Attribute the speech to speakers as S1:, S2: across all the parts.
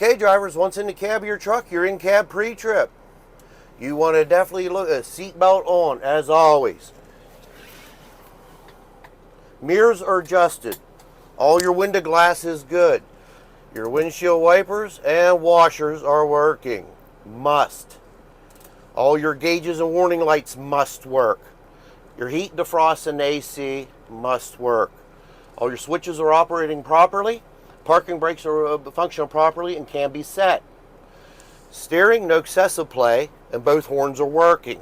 S1: Okay, drivers, once in the cab of your truck, you're in cab pre-trip. You want to definitely look at seatbelt on, as always. Mirrors are adjusted. All your window glass is good. Your windshield wipers and washers are working. Must. All your gauges and warning lights must work. Your heat, defrost, and AC must work. All your switches are operating properly. Parking brakes are functional properly and can be set. Steering, no excessive play, and both horns are working.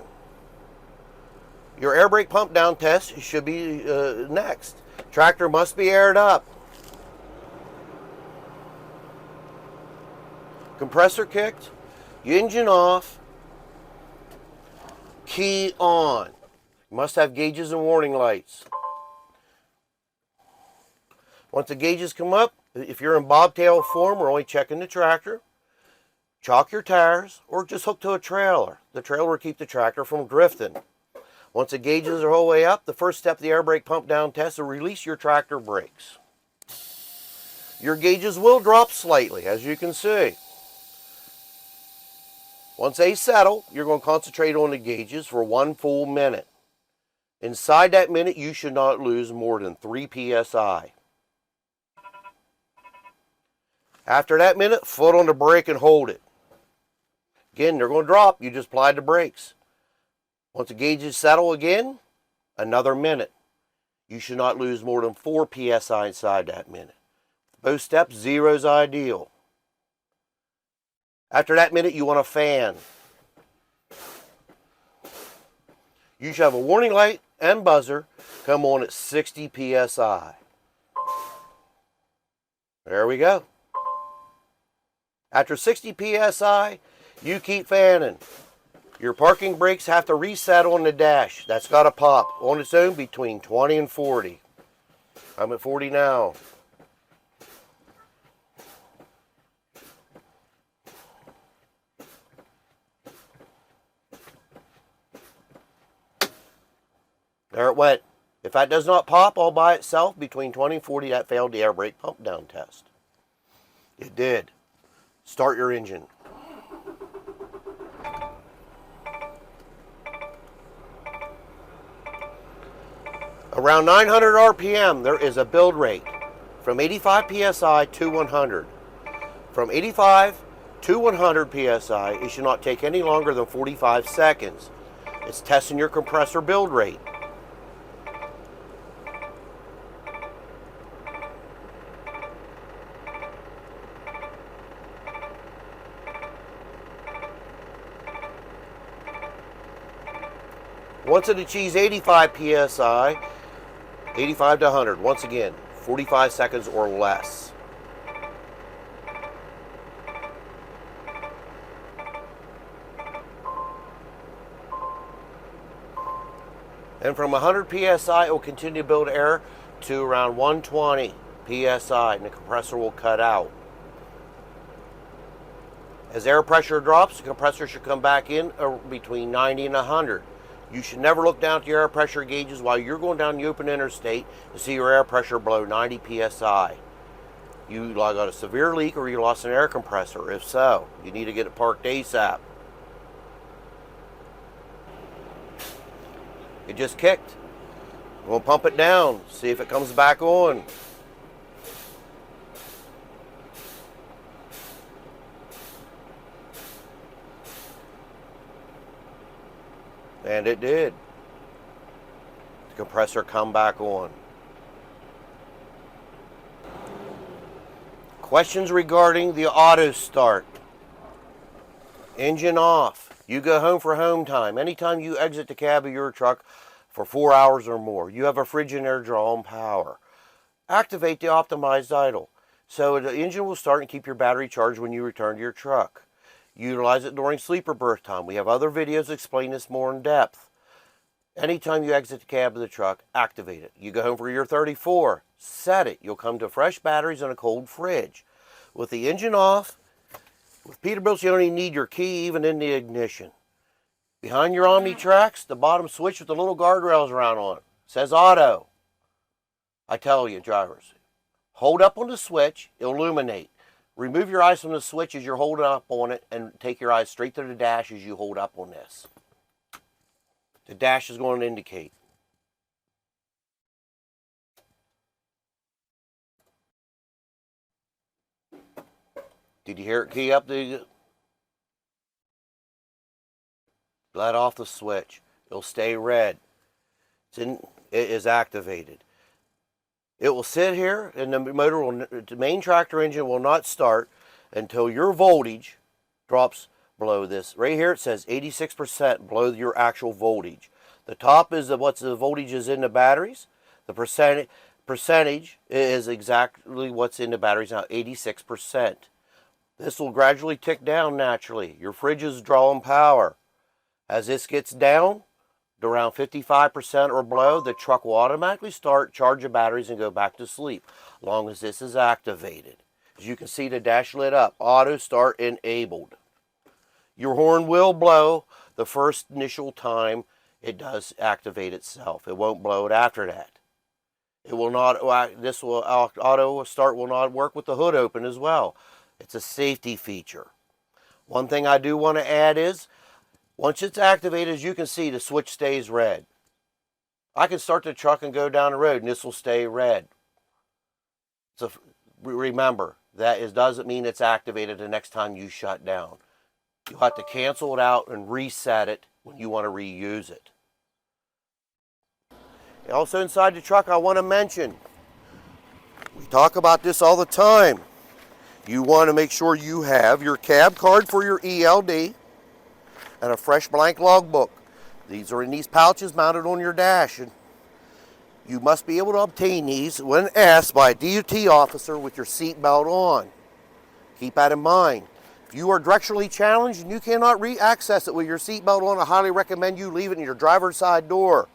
S1: Your air brake pump down test should be next. Tractor must be aired up. Compressor kicked, engine off, key on. You must have gauges and warning lights. Once the gauges come up, if you're in bobtail form, we're only checking the tractor. Chalk your tires or just hook to a trailer. The trailer will keep the tractor from drifting. Once the gauges are all the way up, the first step of the air brake pump down test will release your tractor brakes. Your gauges will drop slightly, as you can see. Once they settle, you're going to concentrate on the gauges for 1 full minute. Inside that minute, you should not lose more than 3 psi. After that minute, foot on the brake and hold it. Again, they're going to drop. You just applied the brakes. Once the gauges settle again, another minute. You should not lose more than 4 psi inside that minute. Both steps, 0 is ideal. After that minute, you want a fan. You should have a warning light and buzzer come on at 60 psi. There we go. After 60 psi, you keep fanning. Your parking brakes have to reset on the dash. That's got to pop on its own between 20 and 40. I'm at 40 now. There it went. If that does not pop all by itself between 20 and 40, that failed the air brake pump down test. It did. Start your engine. Around 900 RPM, there is a build rate from 85 PSI to 100. From 85 to 100 PSI, it should not take any longer than 45 seconds. It's testing your compressor build rate. Once it achieves 85 PSI, 85 to 100, once again, 45 seconds or less. And from 100 PSI, it will continue to build air to around 120 PSI, and the compressor will cut out. As air pressure drops, the compressor should come back in between 90 and 100. You should never look down at your air pressure gauges while you're going down the open interstate to see your air pressure below 90 PSI. You got a severe leak or you lost an air compressor. If so, you need to get it parked ASAP. It just kicked. We'll pump it down, see if it comes back on. And it did. The compressor come back on. Questions regarding the auto start. Engine off. You go home for home time. Anytime you exit the cab of your truck for 4 hours or more, you have a fridge in there drawing power. Activate the optimized idle. So the engine will start and keep your battery charged when you return to your truck. Utilize it during sleeper berth time. We have other videos that explain this more in depth. Anytime you exit the cab of the truck, activate it. You go home for your 34, set it. You'll come to fresh batteries and a cold fridge. With the engine off, with Peterbilt, you only need your key even in the ignition. Behind your Omni-Trax, the bottom switch with the little guardrails around on it says auto. I tell you, drivers, hold up on the switch, illuminate. Remove your eyes from the switch as you're holding up on it and take your eyes straight to the dash as you hold up on this. The dash is going to indicate. Did you hear it key up? Let off the switch. It'll stay red. It is activated. It will sit here and the main tractor engine will not start until your voltage drops below this. Right here it says 86% below your actual voltage. The top is what the voltage is in the batteries. The percentage is exactly what's in the batteries now, 86%. This will gradually tick down naturally. Your fridge is drawing power. As this gets down to around 55% or below, the truck will automatically start, charge the batteries, and go back to sleep, as long as this is activated. As you can see, the dash lit up. Auto start enabled. Your horn will blow the first initial time it does activate itself. It won't blow it after that. It will not. Auto start will not work with the hood open as well. It's a safety feature. One thing I do want to add is, once it's activated, as you can see, the switch stays red. I can start the truck and go down the road, and this will stay red. So remember, doesn't mean it's activated the next time you shut down. You'll have to cancel it out and reset it when you want to reuse it. Also inside the truck, I want to mention, we talk about this all the time. You want to make sure you have your cab card for your ELD and a fresh blank logbook. These are in these pouches mounted on your dash. And you must be able to obtain these when asked by a DOT officer with your seatbelt on. Keep that in mind. If you are directionally challenged and you cannot access it with your seatbelt on, I highly recommend you leave it in your driver's side door.